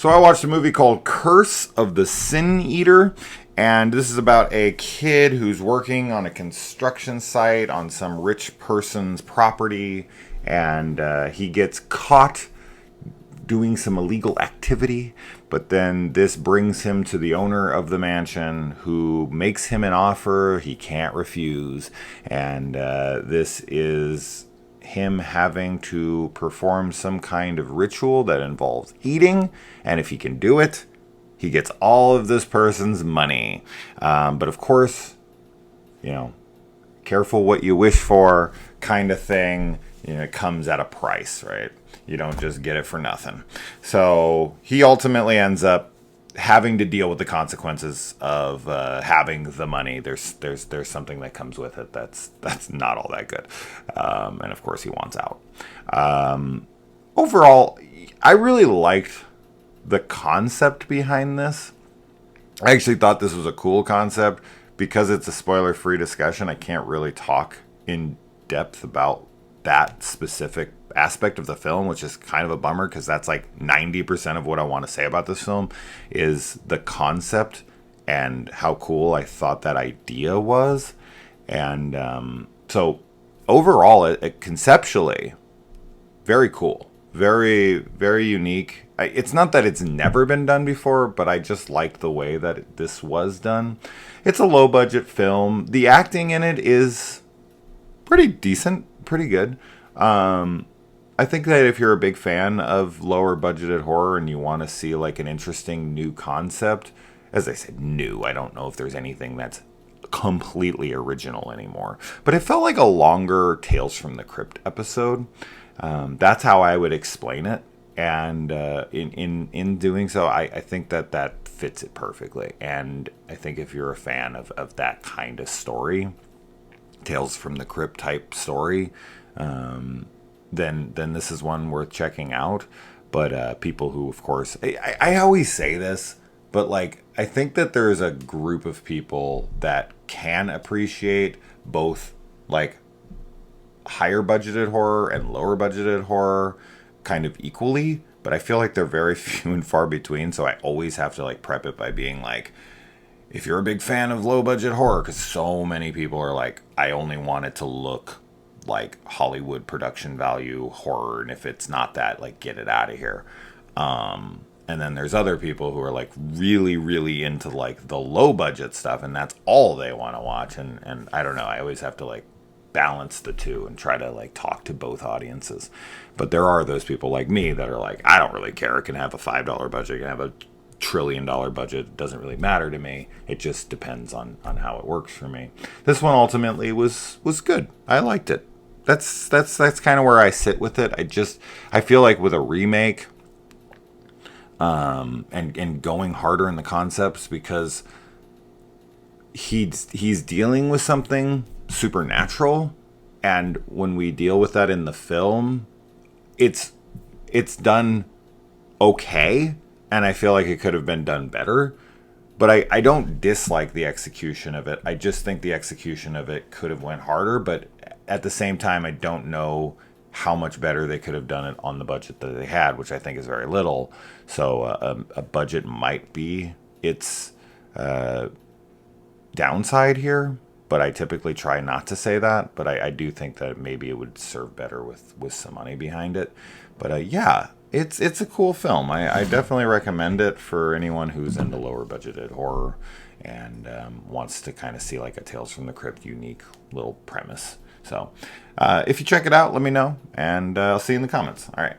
So I watched a movie called Curse of the Sin Eater, and this is about a kid who's working on a construction site on some rich person's property, and he gets caught doing some illegal activity, but then this brings him to the owner of the mansion, who makes him an offer he can't refuse, and this is him having to perform some kind of ritual that involves eating, and if he can do it, he gets all of this person's money. But of course, careful what you wish for kind of thing. It comes at a price, right? You don't just get it for nothing. So he ultimately ends up having to deal with the consequences of having the money. There's something that comes with it that's not all that good, and of course he wants out. Overall, I really liked the concept behind this. I actually thought this was a cool concept. Because it's a spoiler-free discussion, I can't really talk in depth about that specific aspect of the film, which is kind of a bummer, because that's like 90% of what I want to say about this film is the concept and how cool I thought that idea was. And so overall, it conceptually, very cool. Very, very unique. It's not that it's never been done before, but I just like the way that this was done. It's a low-budget film. The acting in it is pretty decent, pretty good. I think that if you're a big fan of lower-budgeted horror and you want to see like an interesting new concept, as I said, new. I don't know if there's anything that's completely original anymore. But it felt like a longer Tales from the Crypt episode. That's how I would explain it, and in doing so, I think that fits it perfectly. And I think if you're a fan of that kind of story, Tales from the Crypt type story, then this is one worth checking out. But people who, of course, I always say this, but like I think that there's a group of people that can appreciate both like higher budgeted horror and lower budgeted horror kind of equally, but I feel like they're very few and far between. So I always have to like prep it by being like, if you're a big fan of low budget horror, because so many people are like, I only want it to look like Hollywood production value horror, and if it's not that, like, get it out of here. And then there's other people who are like really, really into like the low budget stuff, and that's all they want to watch. And I don't know, I always have to like balance the two and try to like talk to both audiences. But there are those people like me that are like, I don't really care. It can have a $5 budget, it can have a $1 trillion budget. It doesn't really matter to me. It just depends on how it works for me. This one ultimately was good. I liked it. That's kind of where I sit with it. I feel like with a remake, and going harder in the concepts, because he's dealing with something supernatural, and when we deal with that in the film, it's done okay, and I feel like it could have been done better. But I don't dislike the execution of it. I just think the execution of it could have went harder, but at the same time, I don't know how much better they could have done it on the budget that they had, which I think is very little. So a budget might be its downside here, but I typically try not to say that. But I do think that maybe it would serve better with some money behind it. But yeah, it's a cool film. I definitely recommend it for anyone who's into lower budgeted horror and wants to kind of see like a Tales from the Crypt unique little premise. So if you check it out, let me know, and I'll see you in the comments. All right.